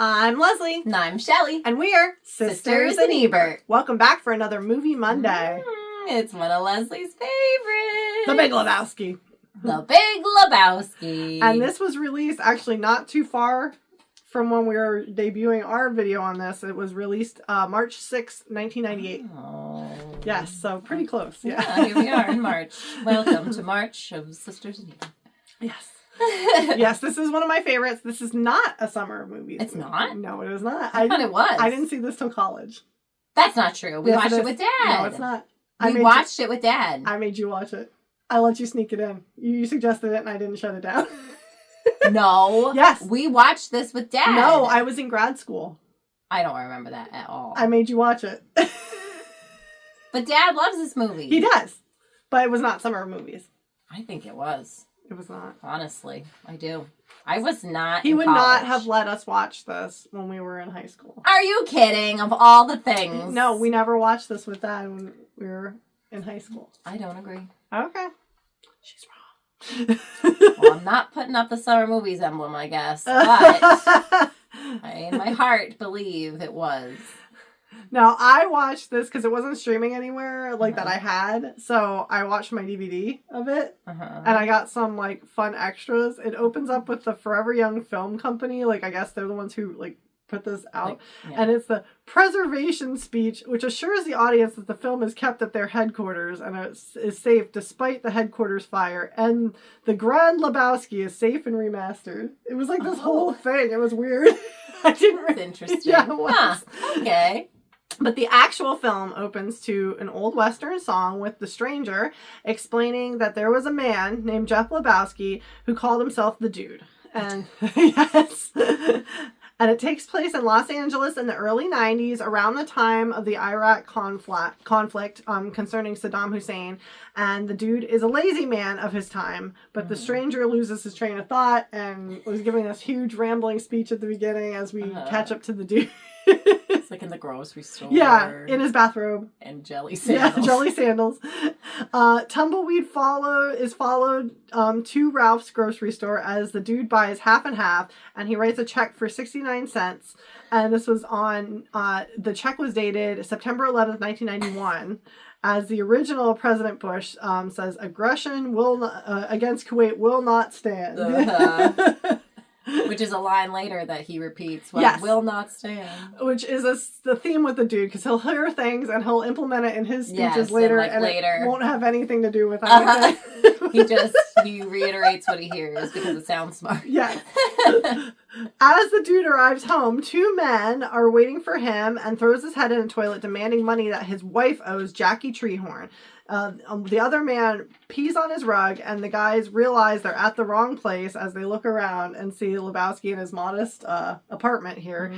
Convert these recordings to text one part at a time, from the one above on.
I'm Leslie. And I'm Shelley. And we're Sisters in Ebert. Welcome back for another Movie Monday. It's one of Leslie's favorites. The Big Lebowski. The Big Lebowski. And this was released actually not too far from when we were debuting our video on this. It was released March 6th, 1998. Oh. Yes, so pretty close. Yeah, here we are in March. Welcome to March of Sisters in Ebert. Yes. Yes, this is one of my favorites. This is not a summer movie. It's not? No, it is not. I thought it was. I didn't see this till college. That's not true. We Yes, watched it with Dad. No, it's not. We watched it with Dad. I made you watch it. I let you sneak it in. You suggested it and I didn't shut it down. No. Yes. We watched this with Dad. No, I was in grad school. I don't remember that at all. I made you watch it. But Dad loves this movie. He does. But it was not summer movies. I think it was. It was not. Honestly, I do. I was not. He would college. not have let us watch this when we were in high school. Are you kidding? Of all the things. No, we never watched this with Dad when we were in high school. I don't agree. Okay. She's wrong. Well, I'm not putting up the summer movies emblem, I guess. But I, in my heart, believe it was. Now, I watched this because it wasn't streaming anywhere that I had. So I watched my DVD of it. And I got some fun extras. It opens up with the Forever Young Film Company. I guess they're the ones who put this out. And it's the preservation speech, which assures the audience that the film is kept at their headquarters and is safe despite the headquarters fire. And the Grand Lebowski is safe and remastered. It was this whole thing. It was weird. I didn't. That's interesting. Yeah, it was. Huh. Okay. But the actual film opens to an old Western song with the stranger explaining that there was a man named Jeff Lebowski who called himself the Dude. And yes. And it takes place in Los Angeles in the early 90s, around the time of the Iraq conflict concerning Saddam Hussein. And the Dude is a lazy man of his time, but the stranger loses his train of thought and was giving this huge rambling speech at the beginning as we catch up to the Dude. It's in the grocery store. Yeah, in his bathrobe. And jelly sandals. Yeah, jelly sandals. Tumbleweed is followed to Ralph's grocery store as the Dude buys half and half, and he writes a check for 69 cents. And this was on, the check was dated September 11th, 1991. As the original President Bush says, aggression against Kuwait will not stand. Which is a line later that he repeats. Will not stand. Which is the theme with the Dude, because he'll hear things and he'll implement it in his speeches later, and it won't have anything to do with anything. He reiterates what he hears because it sounds smart. Yes. As the Dude arrives home, two men are waiting for him and throws his head in a toilet demanding money that his wife owes Jackie Treehorn. The other man pees on his rug, and the guys realize they're at the wrong place as they look around and see Lebowski in his modest apartment here.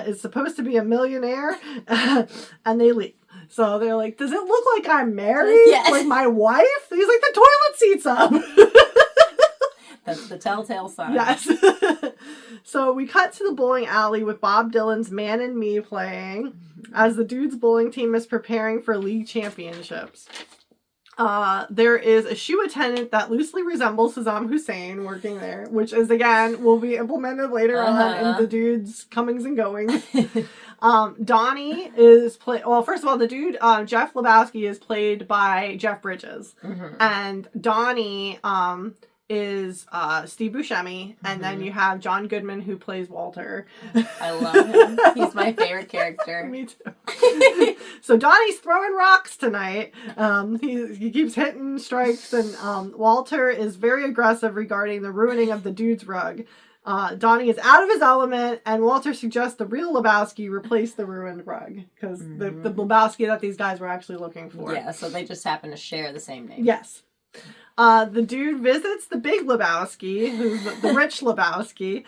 Is supposed to be a millionaire, and they leave. So they're like, does it look like I'm married? Yes. Like my wife? He's like, the toilet seat's up. That's the telltale sign. Yes. So we cut to the bowling alley with Bob Dylan's Man and Me playing as the Dude's bowling team is preparing for league championships. There is a shoe attendant that loosely resembles Saddam Hussein working there, which is, again, will be implemented later on in the Dude's comings and goings. Donnie is first of all, the Dude, Jeff Lebowski, is played by Jeff Bridges. And Donnie, is Steve Buscemi, and then you have John Goodman, who plays Walter. I love him. He's my favorite character. Me too. So Donnie's throwing rocks tonight. He keeps hitting strikes, and Walter is very aggressive regarding the ruining of the Dude's rug. Donnie is out of his element, and Walter suggests the real Lebowski replace the ruined rug, because the Lebowski that these guys were actually looking for. Yeah, so they just happen to share the same name. Yes. The Dude visits the Big Lebowski, who's the rich Lebowski,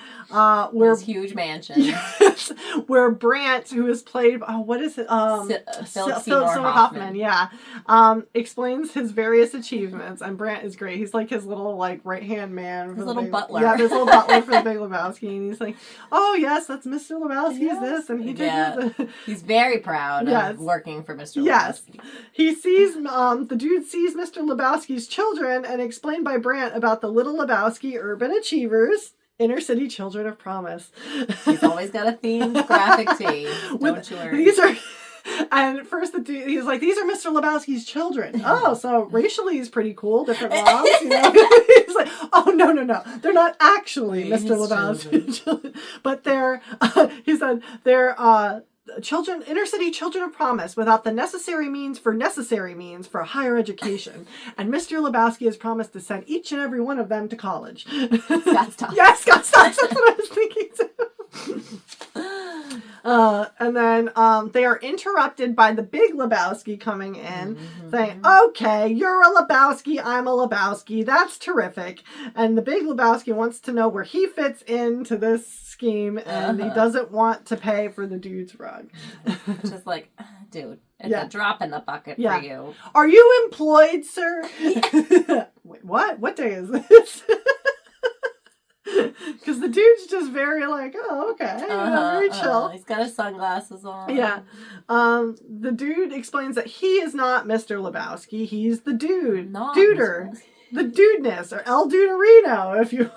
his huge mansion. Yes, where Brant, who is played, what is it? Philip Seymour Hoffman. Yeah, explains his various achievements, and Brant is great. He's like his little right-hand man. His little butler. Yeah, his little butler for the Big Lebowski, and he's like, oh yes, that's Mr. Lebowski's this, and he did this. He's very proud of working for Mr. Lebowski. Yes. He sees, the Dude sees Mr. Lebowski's children and explained by Brant about the Little Lebowski Urban Achievers. Inner City Children of Promise. He's always got a themed graphic tee. Don't you worry. These are... And first the dude, he's like, these are Mr. Lebowski's children. Oh, so racially he's pretty cool. Different moms, you know. He's like, oh, no. They're not actually Mr. Lebowski's children. But they're, he said, they're children, inner city children of promise without the necessary means for higher education. And Mr. Lebowski has promised to send each and every one of them to college. Scott Stotts. Yes, Scott Stotts. That's what I was thinking too. And then they are interrupted by the Big Lebowski coming in, saying, okay, you're a Lebowski, I'm a Lebowski. That's terrific. And the Big Lebowski wants to know where he fits into this scheme, and he doesn't want to pay for the dude's rug. Just like, dude, it's a drop in the bucket for you. Are you employed, sir? Wait, what? What day is this? Because the dude's just very like, oh, okay, very chill. He's got his sunglasses on. Yeah. The dude explains that he is not Mr. Lebowski. He's the dude. Not Duder. The dudeness, or El Duderino, if you...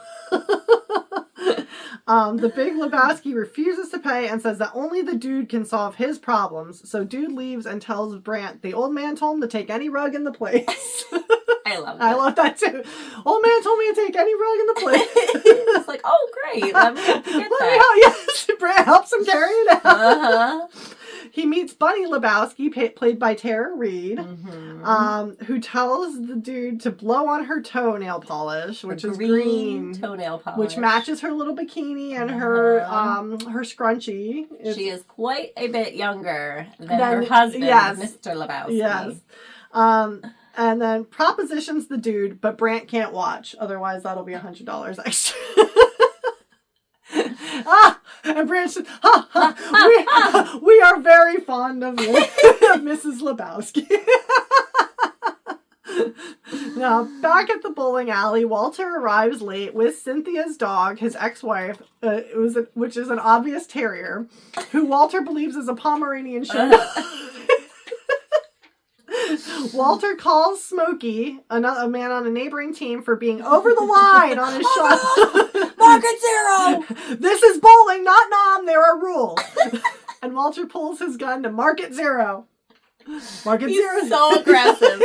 The Big Lebowski refuses to pay and says that only the dude can solve his problems. So dude leaves and tells Brant the old man told him to take any rug in the place. I love that too. Old man told me to take any rug in the place. It's like, oh great, let me help you get that. Yes, Brant helps him carry it out. He meets Bunny Lebowski, played by Tara Reid, who tells the dude to blow on her toenail polish, which is green toenail polish, which matches her little bikini and her scrunchie. She is quite a bit younger than her husband, Mr. Lebowski. Yes. And then propositions the dude, but Brant can't watch. Otherwise, that'll be $100 extra. And Brant said, we are very fond of Mrs. Lebowski. Now, back at the bowling alley, Walter arrives late with Cynthia's dog, his ex-wife, which is an obvious terrier, who Walter believes is a Pomeranian Shepherd. Walter calls Smokey, a man on a neighboring team, for being over the line on his shot. Market zero! This is bowling, not nom. There are rules. And Walter pulls his gun to market zero. Market zero. He's so aggressive.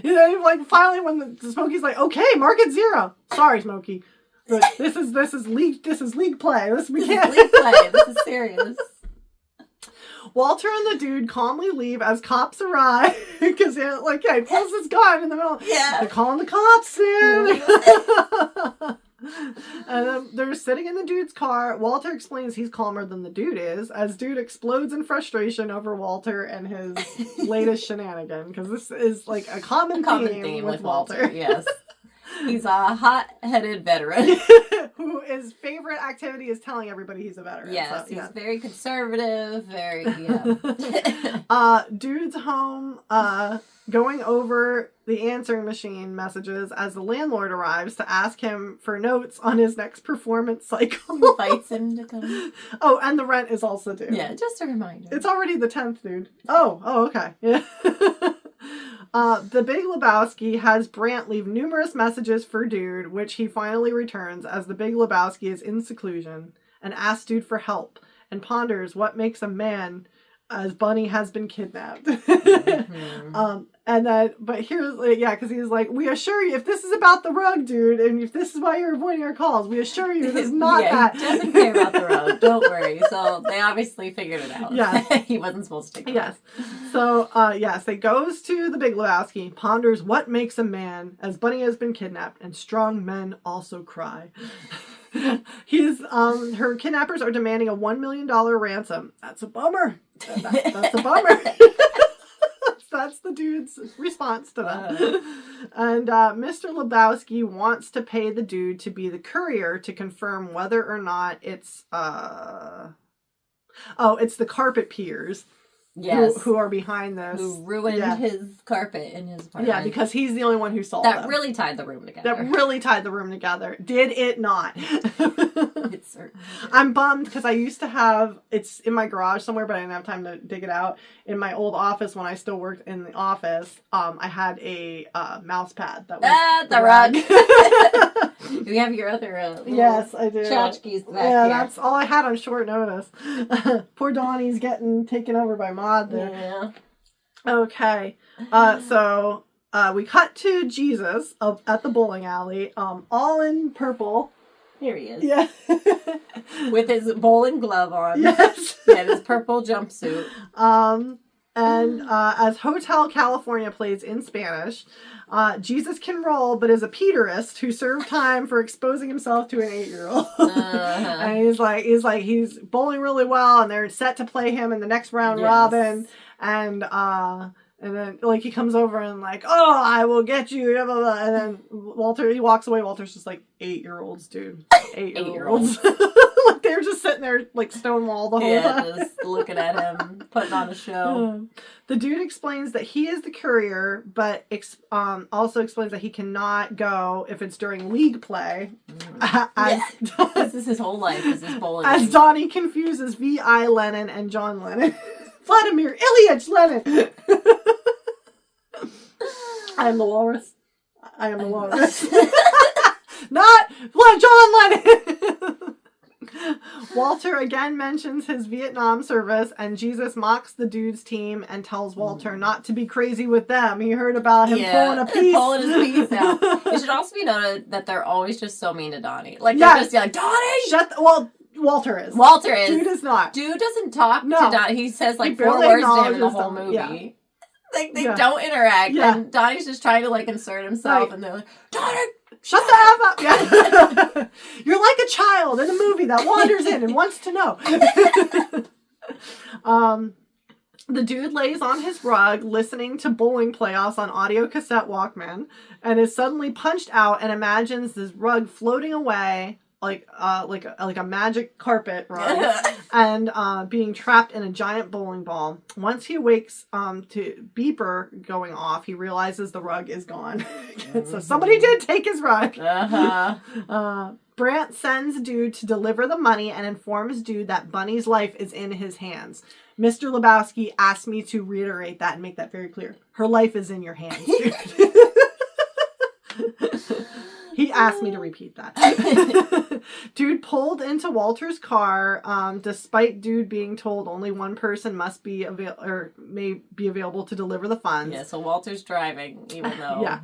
You know, like finally when Smokey's like, okay, market zero. Sorry, Smokey. But this is league play. This is league play. This is serious. Walter and the dude calmly leave as cops arrive because he pulls his gun in the middle. Yeah. They're calling the cops in. And then they're sitting in the dude's car. Walter explains he's calmer than the dude is, as dude explodes in frustration over Walter and his latest shenanigan, because this is like a common theme with Walter. Yes. He's a hot-headed veteran. Who his favorite activity is telling everybody he's a veteran. Yes, he's very conservative, Dude's home, going over the answering machine messages as the landlord arrives to ask him for notes on his next performance cycle. Invites him to come. Oh, and the rent is also due. Yeah, just a reminder. It's already the 10th, dude. Oh, okay. Yeah. The Big Lebowski has Brant leave numerous messages for Dude, which he finally returns as the Big Lebowski is in seclusion and asks Dude for help and ponders what makes a man as Bunny has been kidnapped. But here's, because he's like, we assure you, if this is about the rug, dude, and if this is why you're avoiding our calls, we assure you this is not that. He doesn't care about the rug, don't worry. So they obviously figured it out. Yeah. He wasn't supposed to take it. Yes. So, they goes to the Big Lebowski, ponders what makes a man as Bunny has been kidnapped, and strong men also cry. Her kidnappers are demanding a $1 million ransom. That's a bummer. That's a bummer. That's the dude's response to that. And Mr. Lebowski wants to pay the dude to be the courier to confirm whether or not it's the carpet peers. Yes. Who are behind this. Who ruined his carpet in his apartment. Yeah, because he's the only one who saw that. That really tied the room together. Did it not? It certainly did. I'm bummed because I used to have, it's in my garage somewhere, but I didn't have time to dig it out. In my old office, when I still worked in the office, I had a mouse pad that was the rug. You have your other yes, I do. tchotchkes back yeah, here. that's all I had on short notice. Poor Donnie's getting taken over by Maud there. Yeah. Okay, so we cut to Jesus at the bowling alley, all in purple. Here he is. Yeah. With his bowling glove on. Yes. And his purple jumpsuit. And as Hotel California plays in Spanish, Jesus can roll, but is a Peterist who served time for exposing himself to an 8-year-old. And he's bowling really well, and they're set to play him in the next round robin. And then like he comes over and like, oh, I will get you. Blah, blah, blah. And then Walter, he walks away. Walter's just like, 8-year-olds, dude. 8-year-olds. Like they're just sitting there like stonewall the whole time. Just looking at him, putting on a show. The dude explains that he is the courier, but also explains that he cannot go if it's during league play. This is his whole life, is his bowling. As Donnie confuses V.I. Lenin and John Lennon. Vladimir Ilyich Lenin! I am the walrus. I am the walrus. Not John Lennon! Walter again mentions his Vietnam service, and Jesus mocks the dude's team and tells Walter not to be crazy with them. He heard about him pulling a piece. Pulling his piece out. It should also be noted that they're always just so mean to Donnie. Like, they're just like, Donnie! Walter is. Dude is not. Dude doesn't talk to Donnie. He says like 4 words to him in the whole movie. Yeah. Like, they don't interact. Yeah. And Donnie's just trying to like insert himself, and they're like, Donnie! Shut the F up! Yeah. You're like a child in a movie that wanders in and wants to know. The dude lays on his rug listening to bowling playoffs on audio cassette Walkman and is suddenly punched out and imagines this rug floating away like a magic carpet rug and being trapped in a giant bowling ball. Once he awakes to beeper going off, he realizes the rug is gone. So somebody did take his rug. Brant sends Dude to deliver the money and informs Dude that Bunny's life is in his hands. Mr. Lebowski asked me to reiterate that and make that very clear. Her life is in your hands, Dude. He asked me to repeat that. Dude pulled into Walter's car, despite Dude being told only one person must be may be available to deliver the funds. Yeah, so Walter's driving, even though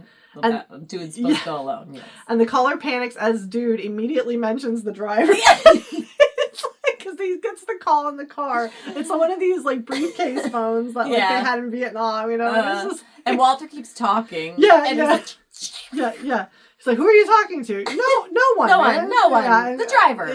Dude's supposed to go alone. Yes. And the caller panics as Dude immediately mentions the driver. Because he gets the call in the car. It's one of these like briefcase phones that they had in Vietnam, you know. And Walter keeps talking. Yeah. He's like, who are you talking to? No one. No one. Yeah, the driver.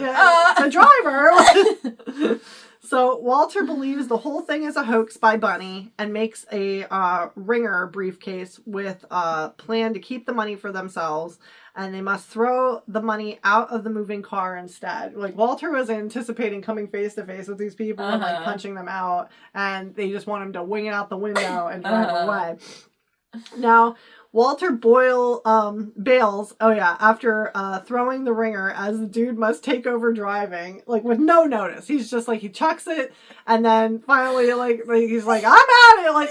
The driver. So Walter believes the whole thing is a hoax by Bunny and makes a ringer briefcase with a plan to keep the money for themselves, and they must throw the money out of the moving car instead. Like, Walter was anticipating coming face to face with these people and like punching them out, and they just want him to wing it out the window and drive away. Now, Walter bails, after throwing the ringer, as the dude must take over driving, like, with no notice. He's just like, he chucks it, and then finally, like he's like, I'm at it! Like,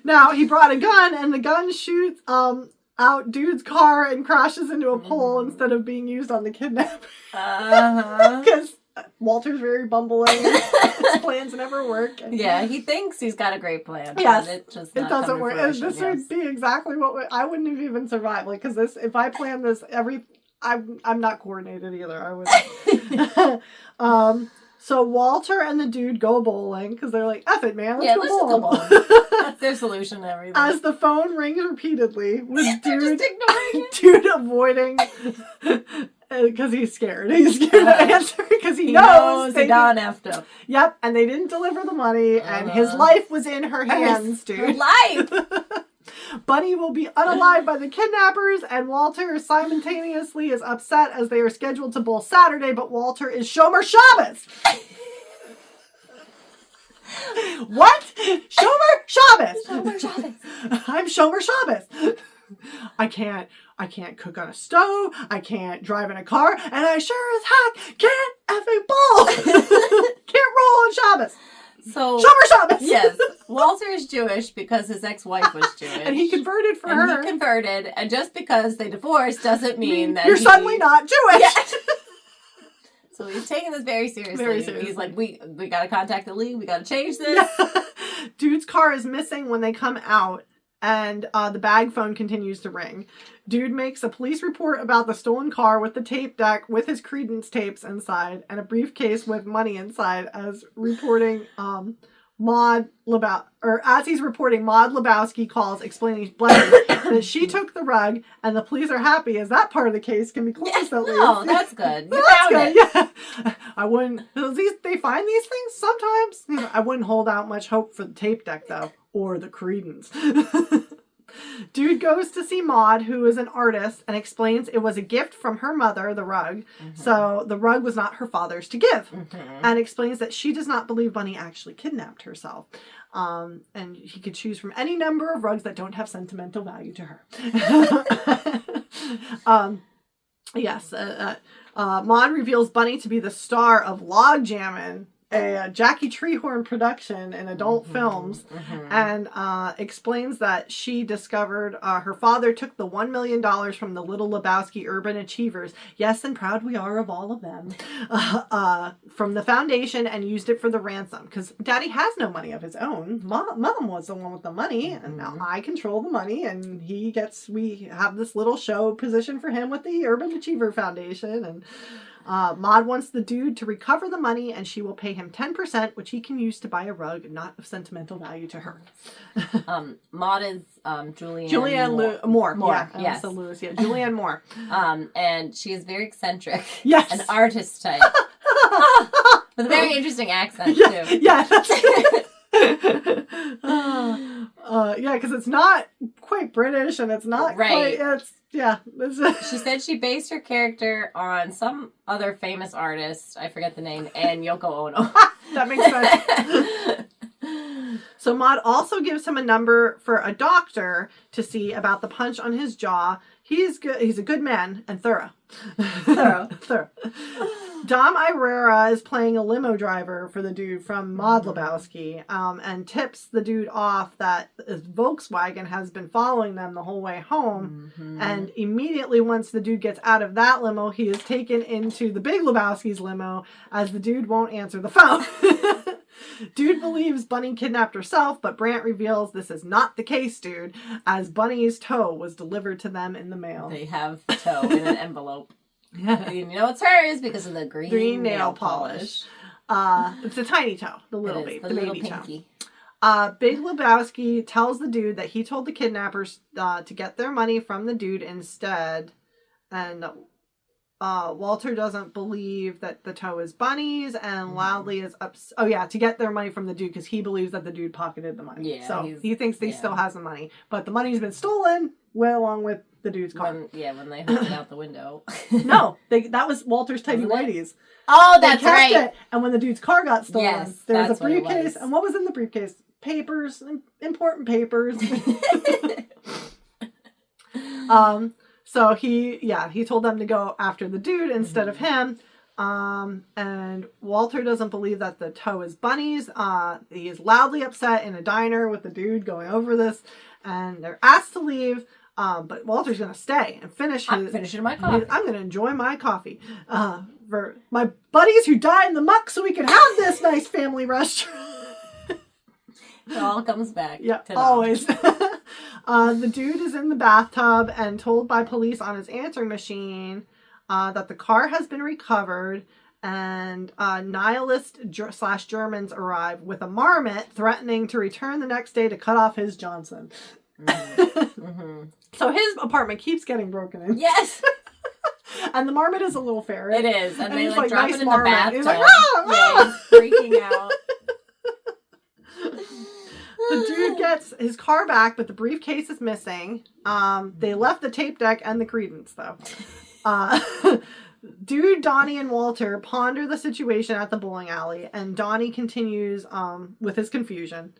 now, he brought a gun, and the gun shoots out Dude's car and crashes into a pole instead of being used on the kidnapping. Because Walter's very bumbling. His plans never work. Yeah, he thinks he's got a great plan. Yes, it doesn't work. This would be exactly what I wouldn't have even survived. Like, because if I planned this, I'm not coordinated either. I would. So Walter and the dude go bowling because they're like, F it, man, let's go bowling. That's their solution to everything. As the phone rings repeatedly, with Dude avoiding. Because he's scared. He's scared to answer because he knows he done effed up. Yep, and they didn't deliver the money, and his life was in her hands, dude. Her life! Bunny will be unalived by the kidnappers, and Walter simultaneously is upset as they are scheduled to bowl Saturday, but Walter is Shomer Shabbos. What? Shomer Shabbos. Shomer Shabbos. I'm Shomer Shabbos. I can't cook on a stove, I can't drive in a car, and I sure as heck can't effing bowl. Can't roll on Shabbos. So Shomer Shabbos! Yes. Walter is Jewish because his ex-wife was Jewish. And he converted for her. He converted, and just because they divorced doesn't mean that you're suddenly not Jewish! Yeah. So he's taking this very seriously. Very seriously. He's like, we gotta contact the league, we gotta change this. Yeah. Dude's car is missing when they come out, and the bag phone continues to ring. Dude makes a police report about the stolen car with the tape deck with his Creedence tapes inside and a briefcase with money inside, as reporting Maud Lebowski calls, explaining that she took the rug, and the police are happy as that part of the case can be closed at least. Oh, that's good. You that's found good. it. Yeah. I wouldn't. They find these things sometimes. I wouldn't hold out much hope for the tape deck though, or the Creedence. Dude goes to see Maud, who is an artist, and explains it was a gift from her mother, the rug. So the rug was not her father's to give. And explains that she does not believe Bunny actually kidnapped herself. And he could choose from any number of rugs that don't have sentimental value to her. Yes. Maud reveals Bunny to be the star of Log Jammin', a Jackie Treehorn production in adult films, and explains that she discovered her father took the $1 million from the Little Lebowski Urban Achievers, yes, and proud we are of all of them, from the foundation and used it for the ransom, because Daddy has no money of his own. Mom was the one with the money, and now I control the money, and we have this little show position for him with the Urban Achiever Foundation, and Maud wants the dude to recover the money, and she will pay him 10%, which he can use to buy a rug not of sentimental value to her. Maud is Julianne Moore. Yeah, yes. Lewis. Yeah, Julianne Moore. And she is very eccentric. Yes. An artist type. With a very interesting accent, yeah, too. Yeah, that's yeah, because it's not quite British, and it's not quite... She said she based her character on some other famous artist, I forget the name, and Yoko Ono. That makes sense. So Maud also gives him a number for a doctor to see about the punch on his jaw. He's good. He's a good man and thorough. Thorough. Dom Irera is playing a limo driver for the dude from Maud Lebowski, and tips the dude off that his Volkswagen has been following them the whole way home. And immediately once the dude gets out of that limo, he is taken into the Big Lebowski's limo, as the dude won't answer the phone. Dude believes Bunny kidnapped herself, but Brant reveals this is not the case, dude, as Bunny's toe was delivered to them in the mail. They have the toe in an envelope. And you know it's hers because of the green nail polish. It's a tiny toe, the little baby, the baby pinky toe. Big Lebowski tells the dude that he told the kidnappers to get their money from the dude instead, and Walter doesn't believe that the toe is Bunny's, and loudly is to get their money from the dude because he believes that the dude pocketed the money. Yeah, so he thinks he still has the money, but the money's been stolen along with the dude's car. When they hooked it out the window. No, that was Walter's tidy whities. Oh, that's right. It, and when the dude's car got stolen, there was a briefcase, and what was in the briefcase? Papers, important papers. So he told them to go after the dude instead of him. And Walter doesn't believe that the toe is Bunny's. He is loudly upset in a diner with the dude going over this, and they're asked to leave. But Walter's going to stay and finish my coffee. I'm going to enjoy my coffee. For my buddies who died in the muck so we can have this nice family restaurant. It all comes back. Yeah, always. The dude is in the bathtub and told by police on his answering machine that the car has been recovered, and nihilist / Germans arrive with a marmot threatening to return the next day to cut off his Johnson. So his apartment keeps getting broken in. Yes. And the marmot is a little ferret. It is. And they drop nice it in marmot. the bathtub. He's like, ah! He's freaking out. The dude gets his car back, but the briefcase is missing. They left the tape deck and the Creedence, though. Dude, Donnie, and Walter ponder the situation at the bowling alley, and Donnie continues with his confusion.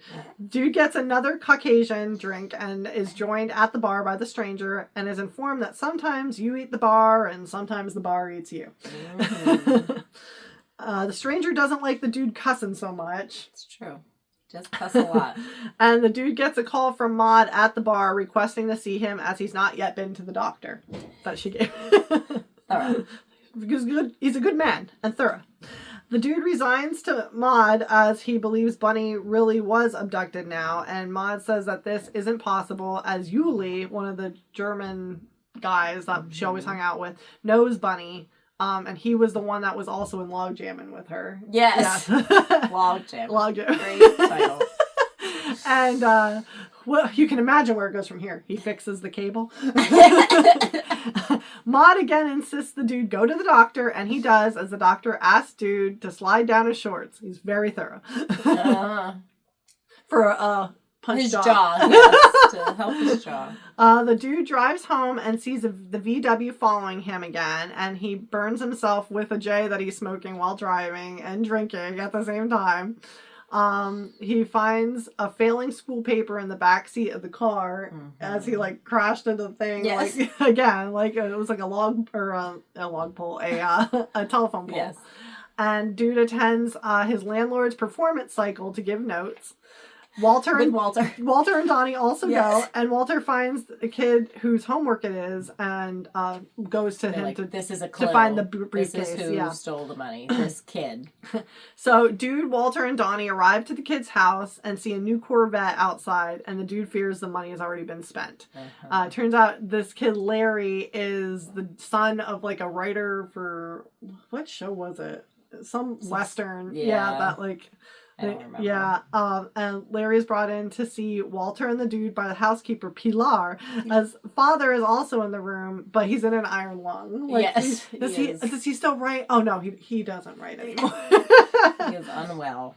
Dude gets another Caucasian drink and is joined at the bar by the stranger, and is informed that sometimes you eat the bar and sometimes the bar eats you. The stranger doesn't like the dude cussing so much. It's true. Just cuss a lot. And the dude gets a call from Maud at the bar requesting to see him as he's not yet been to the doctor that she gave. Thorough. Because he's a good man and thorough. The dude resigns to Maud as he believes Bunny really was abducted now, and Maud says that this isn't possible as Yuli, one of the German guys that she always hung out with, knows Bunny. And he was the one that was also in Log Jammin' with her. Yes. Yeah. Log Jam. Log Jam. Great title. And, well, you can imagine where it goes from here. He fixes the cable. Maud again insists the dude go to the doctor, and he does, as the doctor asks dude to slide down his shorts. He's very thorough. For a punch his jaw. Yes, to help his jaw. The dude drives home and sees the VW following him again, and he burns himself with a J that he's smoking while driving and drinking at the same time. He finds a failing school paper in the back seat of the car as he crashed into the thing. Yes. Again, it was like a log or a log pole, a telephone pole. Yes. And dude attends his landlord's performance cycle to give notes. Walter and Donnie also go, and Walter finds the kid whose homework it is, and goes to him this is a clue. To find the briefcase. This is who stole the money. This kid. So, dude, Walter, and Donnie arrive to the kid's house and see a new Corvette outside, and the dude fears the money has already been spent. Turns out this kid Larry is the son of a writer for what show was it? Some Western. Yeah, that I don't remember. Yeah, and Larry is brought in to see Walter and the dude by the housekeeper, Pilar, as father is also in the room, but he's in an iron lung. Yes, does he still write? Oh, no, he doesn't write anymore. He is unwell.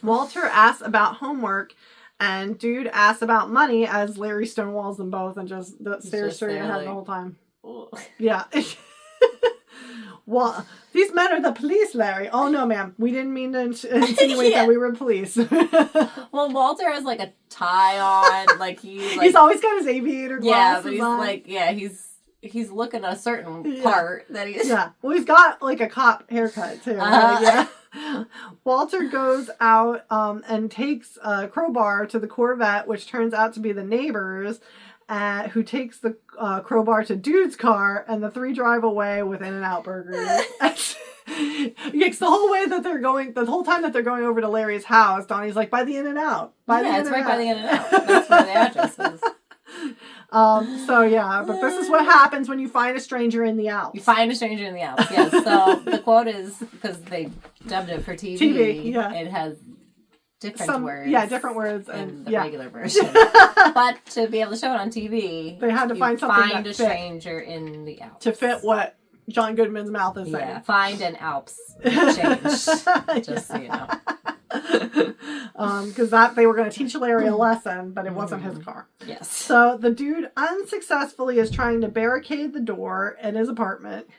Walter asks about homework, and dude asks about money as Larry stonewalls them both and just stares straight ahead the whole time. Yeah. Well, these men are the police, Larry. Oh, no, ma'am. We didn't mean to insinuate that we were police. Well, Walter has a tie on. He's always got his aviator glasses on. He's looking at a certain part that he's... Yeah. Well, he's got a cop haircut, too. Walter goes out and takes a crowbar to the Corvette, which turns out to be the neighbors, who takes the crowbar to dude's car, and the three drive away with In-N-Out burgers. It's the whole way that they're going, the whole time that they're going over to Larry's house, Donnie's like, by the In-N-Out. It's right by the In-N-Out. That's where the address is. But this is what happens when you find a stranger in the Alps. You find a stranger in the Alps, yes. So the quote is, because they dubbed it for TV, it has different words. Yeah, different words. In the regular version. But to be able to show it on TV, they had to find something find a stranger in the Alps. To fit what John Goodman's mouth is saying. Yeah, find an Alps change. Just so you know. Because they were going to teach Larry a lesson, but it wasn't his car. Yes. So the dude unsuccessfully is trying to barricade the door in his apartment,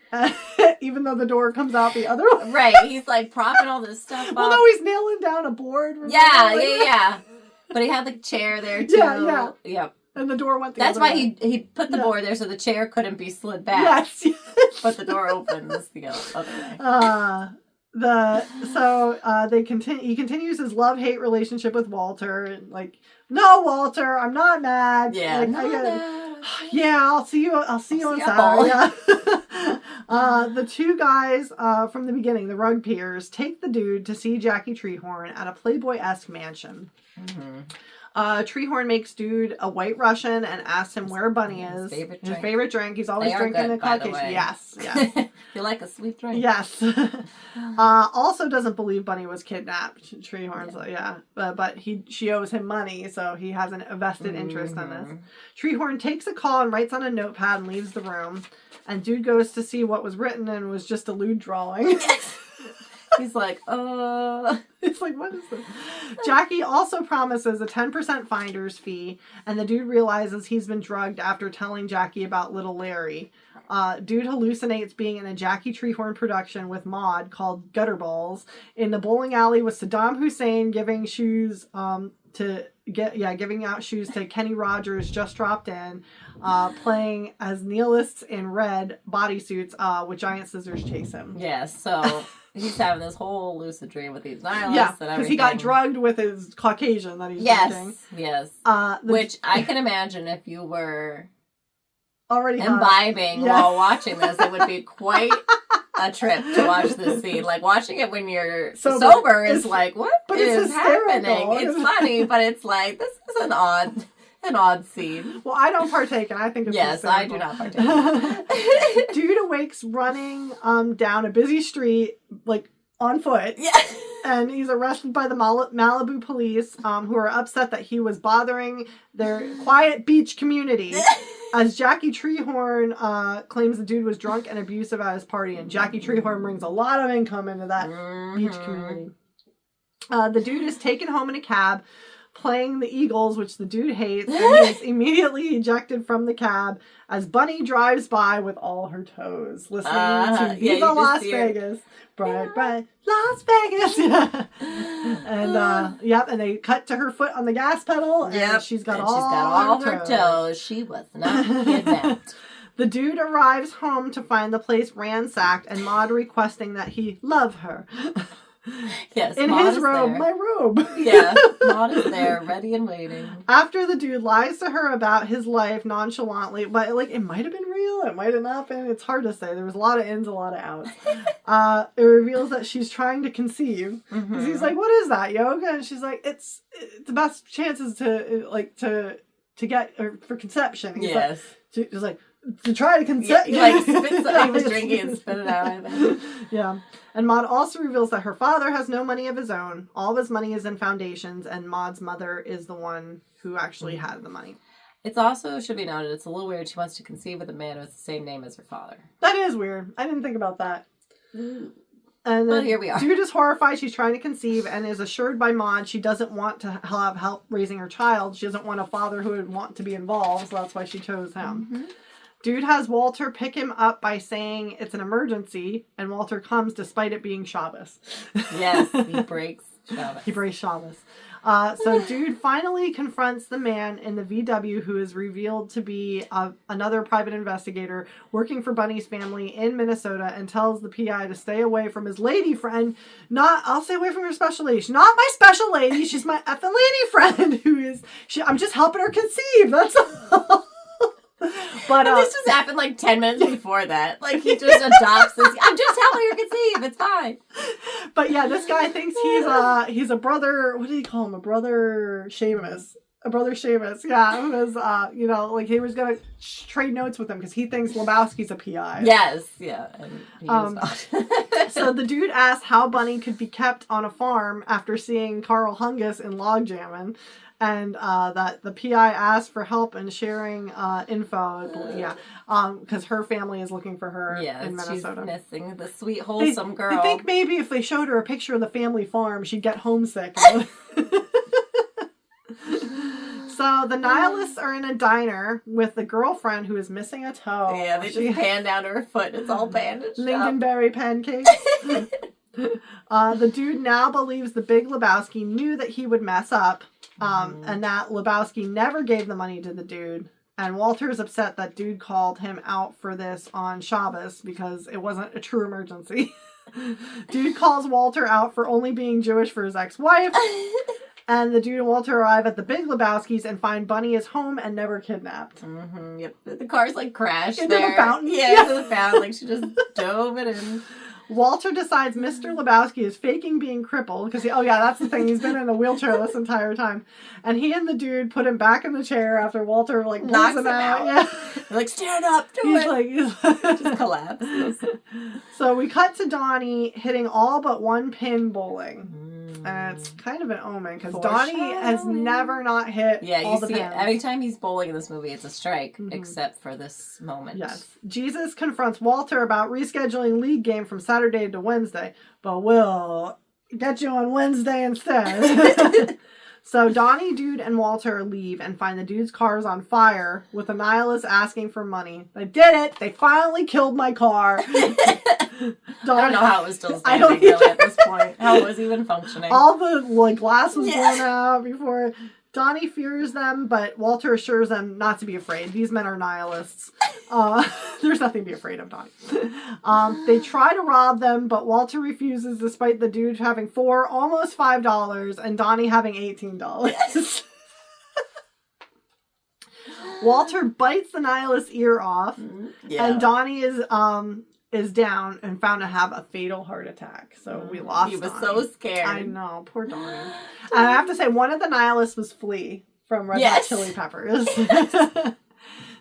even though the door comes out the other way. Right. He's propping all this stuff up. Well, no, he's nailing down a board. Yeah. But he had the chair there too. Yeah. Yep. And the door went the That's other why way. he put the board there so the chair couldn't be slid back. Yes. But the door opens the other way. He continues his love-hate relationship with Walter, and no, Walter, I'm not mad. Yeah, I'll see you on Saturday. Yeah. The two guys from the beginning, the rug peers, take the dude to see Jackie Treehorn at a Playboy-esque mansion. Mm-hmm. Treehorn makes dude a White Russian and asks him where Bunny is. His favorite drink. He's always drinking the Caucasian. Yes. You like a sweet drink? Yes. Also doesn't believe Bunny was kidnapped. Treehorn's but she owes him money, so he has a vested interest in this. Treehorn takes a call and writes on a notepad and leaves the room. And dude goes to see what was written and was just a lewd drawing. Yes. He's like, It's like, what is this? Jackie also promises a 10% finder's fee, and the dude realizes he's been drugged after telling Jackie about little Larry. Dude hallucinates being in a Jackie Treehorn production with Maud called Gutterballs in the bowling alley with Saddam Hussein giving shoes giving out shoes to Kenny Rogers, just dropped in, playing as nihilists in red bodysuits with giant scissors chase him. Yes, so he's having this whole lucid dream with these nihilists and everything. Because he got drugged with his Caucasian that he's drinking. Yes. Which I can imagine if you were already imbibing while watching this, it would be quite a trip to watch this scene. Like, watching it when you're sober is like, what is happening? It's funny, but it's like, this is an odd scene. Well, I don't partake, and I think it's hysterical. I do not partake. Dude awakes running down a busy street, like, on foot. Yeah. And he's arrested by the Malibu police, who are upset that he was bothering their quiet beach community. As Jackie Treehorn claims the dude was drunk and abusive at his party. And Jackie Treehorn brings a lot of income into that beach community. The dude is taken home in a cab, playing the Eagles, which the dude hates, and he is immediately ejected from the cab as Bunny drives by with all her toes, listening to Viva Las Vegas. Bright, Las Vegas. And and they cut to her foot on the gas pedal, and she's got all her toes. She was not kidnapped. The dude arrives home to find the place ransacked, and Maud requesting that he love her. Yes, in Maud his robe, my robe. Yeah, Maud is there, ready and waiting. After the dude lies to her about his life nonchalantly, but like it might have been real, it might have not been. It's hard to say. There was a lot of ins, a lot of outs. It reveals that she's trying to conceive. Mm-hmm. He's like, "What is that, yoga?" And she's like, "It's the best chances to get for conception." He's yes. She's like, to try to conceive. Yeah, he spits it. He was drinking and spit it out, I think. Yeah. And Maud also reveals that her father has no money of his own. All of his money is in foundations, and Maud's mother is the one who actually had the money. It's also, should be noted, it's a little weird. She wants to conceive with a man with the same name as her father. That is weird. I didn't think about that. And but here we are. Dude is horrified. She's trying to conceive and is assured by Maud she doesn't want to have help raising her child. She doesn't want a father who would want to be involved, so that's why she chose him. Mm-hmm. Dude has Walter pick him up by saying it's an emergency, and Walter comes despite it being Shabbos. Yes, he breaks Shabbos. He breaks Shabbos. So Dude finally confronts the man in the VW who is revealed to be another private investigator working for Bunny's family in Minnesota, and tells the PI to stay away from his lady friend. I'll stay away from your special lady. She's not my special lady. She's my effing lady friend I'm just helping her conceive. That's all. But this just happened like 10 minutes before that. Like, he just adopts this. I'm just helping her conceive. It's fine. But yeah, this guy thinks he's a brother. What do you call him? A brother Seamus. A brother Seamus. Yeah, who was like he was gonna trade notes with him because he thinks Lebowski's a PI. Yes, yeah. And he is not. So the dude asks how Bunny could be kept on a farm after seeing Carl Hungus in Log Jammin'. And that the PI asked for help in sharing info. Because her family is looking for her in Minnesota. She's missing the sweet, wholesome girl. I think maybe if they showed her a picture of the family farm, she'd get homesick. So the nihilists are in a diner with the girlfriend who is missing a toe. Yeah, they just pan down to her foot. It's all bandaged Lingonberry pancakes. The dude now believes the Big Lebowski knew that he would mess up. And that Lebowski never gave the money to the dude. And Walter's upset that dude called him out for this on Shabbos because it wasn't a true emergency. Dude calls Walter out for only being Jewish for his ex-wife. And the dude and Walter arrive at the Big Lebowski's and find Bunny is home and never kidnapped. Mm-hmm, yep. The car's like crashed into the fountain. Yeah, into the fountain. Like, she just dove it in. Walter decides Mr. Lebowski is faking being crippled because that's the thing. He's been in a wheelchair this entire time, and he and the dude put him back in the chair after Walter knocks him out. Yeah, they're like, stand up, he's just collapses. So we cut to Donnie hitting all but one pin bowling. And it's kind of an omen because Donnie has never not hit all the pins. Every time he's bowling in this movie, it's a strike, except for this moment. Yes. Jesus confronts Walter about rescheduling league game from Saturday to Wednesday, but we'll get you on Wednesday instead. So Donnie, Dude, and Walter leave and find the dude's cars on fire with a nihilist asking for money. They did it! They finally killed my car! I don't know how it was still standing really at this point. How it was even functioning. All the glass was blown out before. Donnie fears them, but Walter assures them not to be afraid. These men are nihilists. There's nothing to be afraid of, Donnie. They try to rob them, but Walter refuses despite the dude having almost $5 and Donnie having $18. Walter bites the nihilist's ear off, and Donnie is down and found to have a fatal heart attack. So we lost Donnie. He was so scared. I know, poor Donnie. And I have to say, one of the nihilists was Flea from Red Hot Chili Peppers.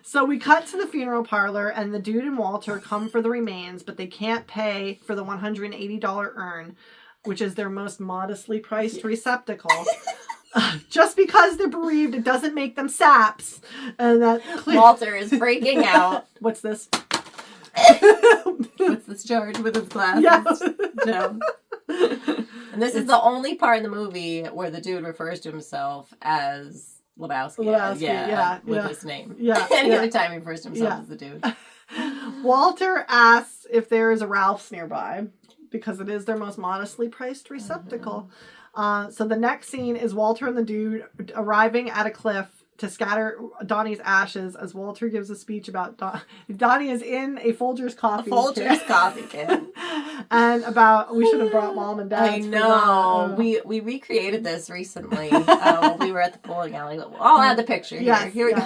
So we cut to the funeral parlor, and the dude and Walter come for the remains, but they can't pay for the $180 urn, which is their most modestly priced receptacle. Just because they're bereaved, it doesn't make them saps. And that Walter is freaking out. What's this? What's this charge with his glasses? Yes. No. And this is the only part in the movie where the dude refers to himself as Lebowski. With his name. Yeah. Any other time he refers to himself as the dude. Walter asks if there is a Ralph's nearby, because it is their most modestly priced receptacle. So the next scene is Walter and the dude arriving at a cliff to scatter Donnie's ashes as Walter gives a speech about Donnie is in a Folgers coffee. Coffee can. And about, we should have brought mom and dad. I know. We recreated this recently when we were at the bowling alley. I'll add the picture here. Yes, here it is.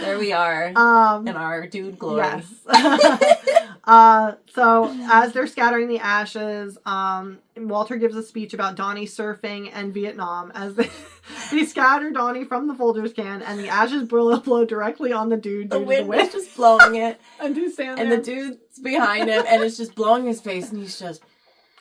There we are in our dude glory. Yes. So as they're scattering the ashes, Walter gives a speech about Donnie surfing and Vietnam as they scatter Donnie from the Folgers can, and the ashes blow directly on the dude. The wind is just blowing it. And the dude's behind him, and it's just blowing his face, and he's just...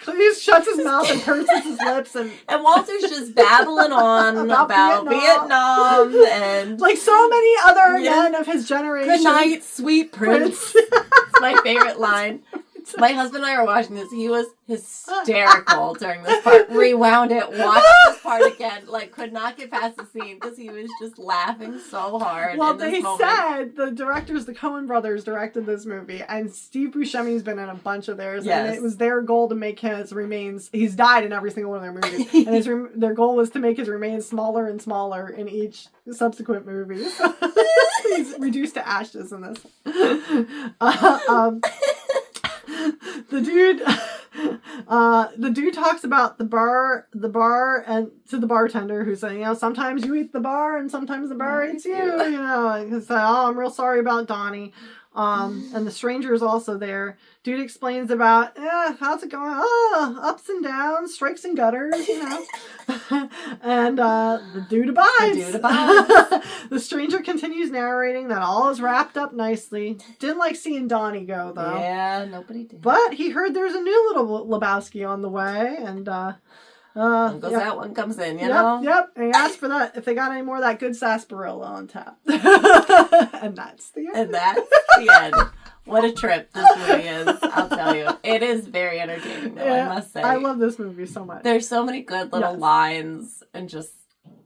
He shuts his mouth and purses his lips, and Walter's just babbling on about Vietnam and like so many other men of his generation. Good night, sweet prince. It's my favorite line. My husband and I were watching this. He was hysterical during this part. Rewound it, watched this part again. Like, could not get past the scene because he was just laughing so hard. Well, they said the directors, the Coen brothers, directed this movie, and Steve Buscemi's been in a bunch of theirs. Yes. And it was their goal to make his remains. He's died in every single one of their movies, and their goal was to make his remains smaller and smaller in each subsequent movie. So he's reduced to ashes in this. The dude talks about the bar and to the bartender who's saying, sometimes you eat the bar and sometimes the bar eats you, because I'm real sorry about Donnie. And the stranger is also there. Dude explains about, how's it going? Ups and downs, strikes and gutters, And the dude abides. The stranger continues narrating that all is wrapped up nicely. Didn't like seeing Donnie go, though. Yeah, nobody did. But he heard there's a new little Lebowski on the way, and one goes out, one comes in, you know? Yep. And he asked for that, if they got any more of that good sarsaparilla on tap. And that's the end. And that's the end. What a trip this movie is, I'll tell you. It is very entertaining, though, I must say. I love this movie so much. There's so many good little lines, and just,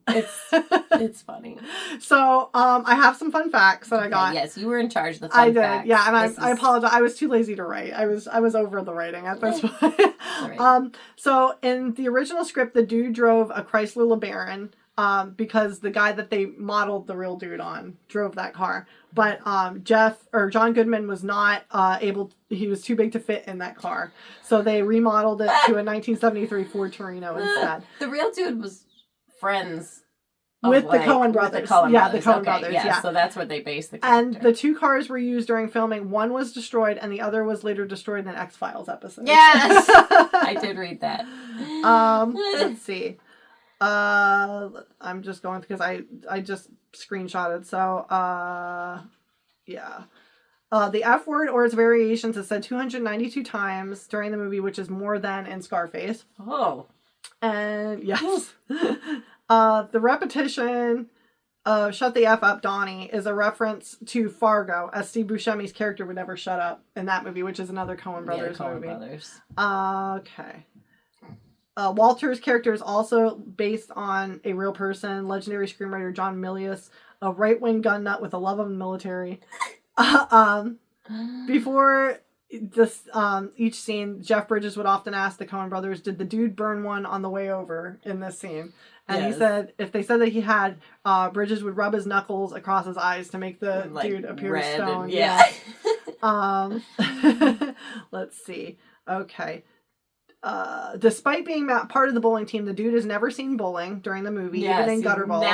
it's funny. So, I have some fun facts that I got. Yes, you were in charge of the fun facts. Yeah, and I apologize. I was too lazy to write. I was over the writing at this point. Right. So in the original script, the dude drove a Chrysler LeBaron, because the guy that they modeled the real dude on drove that car. But John Goodman was not he was too big to fit in that car. So they remodeled it to a 1973 Ford Torino instead. The real dude was friends with the Coen brothers. The Coen brothers. Yeah, so that's what they based the character. And the two cars were used during filming. One was destroyed, and the other was later destroyed in an X-Files episode. Yes! I did read that. Let's see. I'm just going because I just screenshotted. So, the F word or its variations is said 292 times during the movie, which is more than in Scarface. Oh. And yes. The repetition of "Shut the F up, Donnie" is a reference to Fargo, as Steve Buscemi's character would never shut up in that movie, which is another Coen Brothers movie. Okay. Walter's character is also based on a real person, legendary screenwriter John Milius, a right-wing gun nut with a love of the military. Before this each scene, Jeff Bridges would often ask the Coen brothers, did the dude burn one on the way over in this scene? And he said, if they said that he had, Bridges would rub his knuckles across his eyes to make the dude appear stoned. Let's see. Okay. Despite being part of the bowling team, the dude has never seen bowling during the movie, even in gutter balls.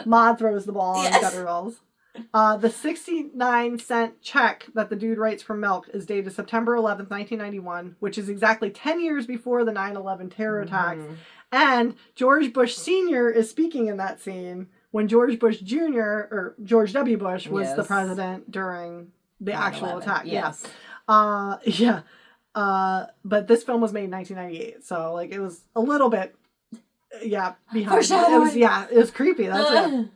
Maude throws the ball in gutter balls. The 69-cent check that the dude writes for milk is dated September 11th, 1991, which is exactly 10 years before the 9/11 terror attacks. And George Bush Sr. is speaking in that scene when George Bush Jr. or George W. Bush was the president during the actual attack. Yes. But this film was made in 1998, so like it was a little bit behind. It was creepy. That's it.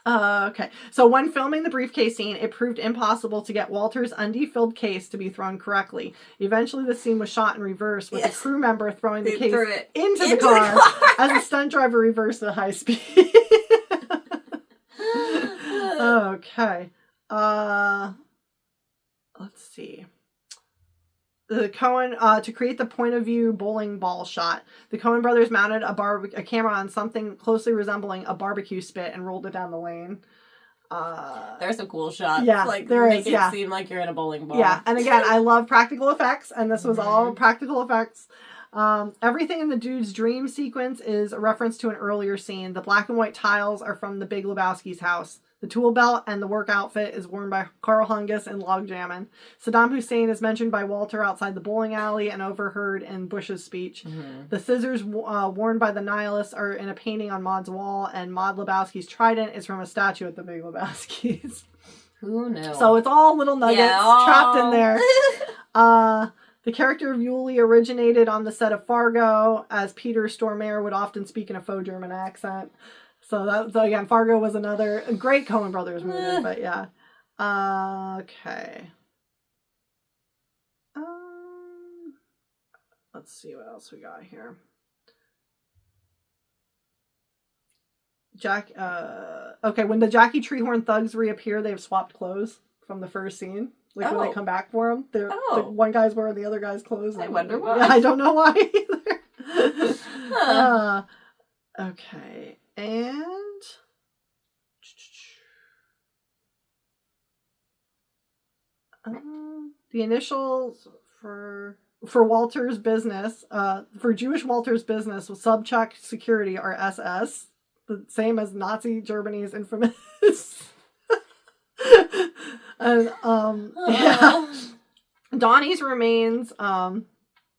Okay. So when filming the briefcase scene, it proved impossible to get Walter's undie-filled case to be thrown correctly. Eventually, the scene was shot in reverse, with a crew member throwing the case into the car as a stunt driver reversed at high speed. Okay. Let's see. The Coen, to create the point of view bowling ball shot, the Coen brothers mounted a camera on something closely resembling a barbecue spit and rolled it down the lane. There's some cool shots. Yeah, like there make is, it seem like you're in a bowling ball. Yeah, and again, I love practical effects, and this was all practical effects. Everything in the dude's dream sequence is a reference to an earlier scene. The black and white tiles are from the Big Lebowski's house. The tool belt and the work outfit is worn by Carl Hungus in Logjammin'. Saddam Hussein is mentioned by Walter outside the bowling alley and overheard in Bush's speech. The scissors worn by the nihilists are in a painting on Maude's wall, and Maude Lebowski's trident is from a statue at the Big Lebowski's. Who knew? So it's all little nuggets trapped in there. The character of Yulee originated on the set of Fargo, as Peter Stormare would often speak in a faux German accent. So again, Fargo was another great Coen Brothers movie, but yeah. Okay. Let's see what else we got here. Okay, when the Jackie Treehorn thugs reappear, they've swapped clothes from the first scene. Like when they come back for them, the one guy's wearing the other guy's clothes. I wonder why. Yeah, I don't know why either. Okay. And the initials for Walter's business, for Jewish Walter's business with subcheck security are SS, the same as Nazi Germany's infamous. And Donnie's remains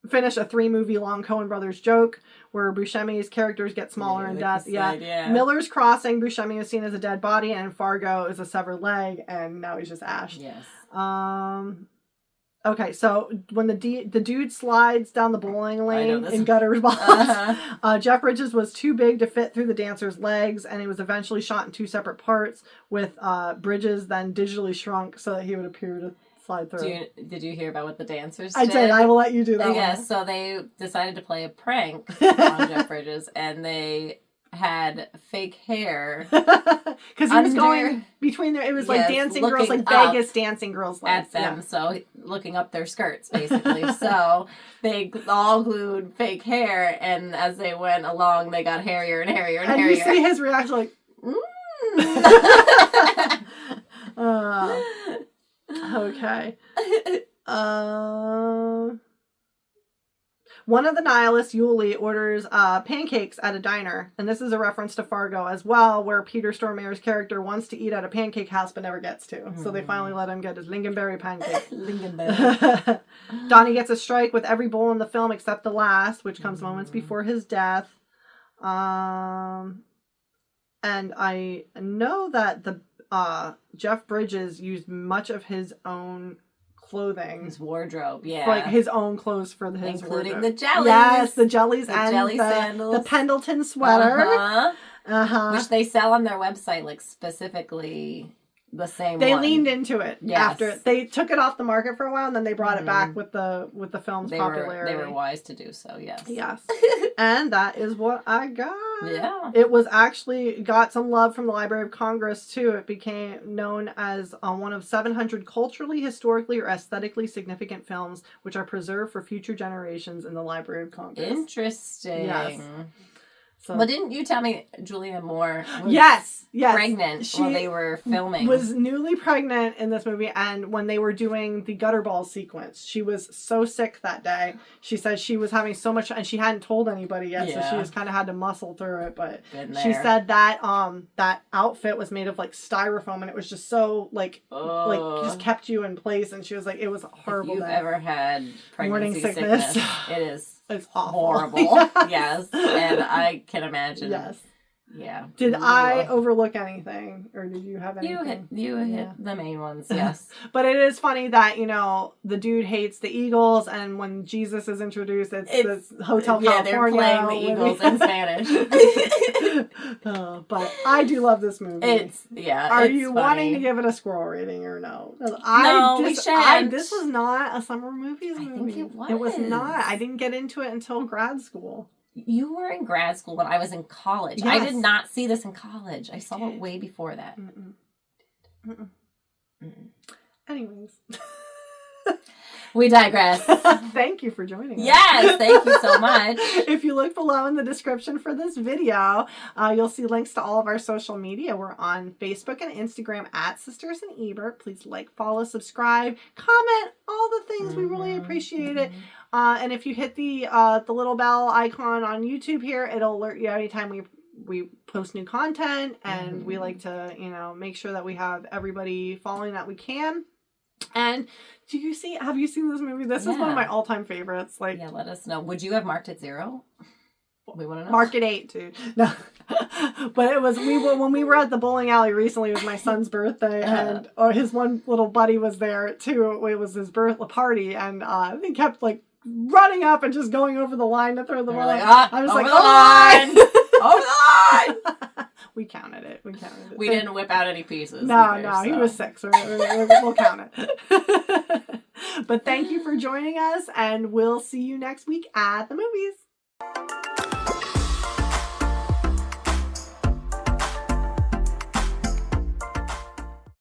finish a 3-movie long Coen Brothers joke where Buscemi's characters get smaller in death. Miller's Crossing, Buscemi is seen as a dead body, and Fargo is a severed leg, and now he's just ashed. Yes. Okay, so when the dude slides down the bowling lane in gutter balls, Jeff Bridges was too big to fit through the dancer's legs, and he was eventually shot in 2 separate parts, with Bridges then digitally shrunk so that he would appear to slide through. Did you hear about what the dancers did? I did. I will let you do that. Yes, so they decided to play a prank on Jeff Bridges, and they had fake hair because he was going between their. It was like dancing girls, like Vegas dancing girls, at them. So looking up their skirts, basically. So they all glued fake hair, and as they went along, they got hairier and hairier and hairier. You see his reaction, like. Okay. One of the nihilists, Yulee, orders pancakes at a diner, and this is a reference to Fargo as well, where Peter Stormare's character wants to eat at a pancake house but never gets to. So they finally let him get his lingonberry pancake. Lingonberry. Donnie gets a strike with every bowl in the film except the last, which comes moments before his death. And I know that the Jeff Bridges used much of his own clothing. His wardrobe, like his own clothes for his including wardrobe. the jellies. Yes, the jellies and jelly sandals. The Pendleton sweater. Which they sell on their website, like specifically the same They one. leaned into it after they took it off the market for a while, and then they brought it back with the film's popularity. They were wise to do so. Yes. And that is what I got. Yeah. It was actually got some love from the Library of Congress too. It became known as one of 700 culturally, historically, or aesthetically significant films which are preserved for future generations in the Library of Congress. Interesting. Yes. So, well, didn't you tell me Julianne Moore was yes. pregnant while they were filming? Was newly pregnant in this movie, and when they were doing the gutter ball sequence, she was so sick that day. She said she was having so much, and she hadn't told anybody yet, so she just kind of had to muscle through it. But she said that that outfit was made of like styrofoam, and it was just so like just kept you in place. And she was like, it was horrible. If you've ever had pregnancy morning sickness, it is. It's awful. Horrible. Yes. And I can imagine. Yes. Yeah. Did I overlook anything, or did you have anything? You hit the main ones, yes. But it is funny that, the dude hates the Eagles, and when Jesus is introduced, it's Hotel California. They're playing the Eagles in Spanish. But I do love this movie. Are you wanting to give it a squirrel rating or no? We shan't. This was not a summer movies movie. I think it was. It was not. I didn't get into it until grad school. You were in grad school when I was in college. Yes. I did not see this in college. I saw it way before that. Anyways. We digress. Thank you for joining us. Yes, thank you so much. If you look below in the description for this video, you'll see links to all of our social media. We're on Facebook and Instagram at Sisters and Ebert. Please like, follow, subscribe, comment, all the things. We really appreciate it. And if you hit the little bell icon on YouTube here, it'll alert you anytime we post new content, and we like to, make sure that we have everybody following that we can. And have you seen this movie? This is one of my all-time favorites. Let us know. Would you have marked it 0? We want to know. Mark it 8, dude. No. But it was, when we were at the bowling alley recently, it was my son's birthday, and his one little buddy was there too. It was his birthday party, and they kept running up and just going over the line to throw the ball. I was over like, the line! Over the line! We counted it. We didn't whip out any pieces. No, he was 6. We'll count it. But thank you for joining us, and we'll see you next week at the movies.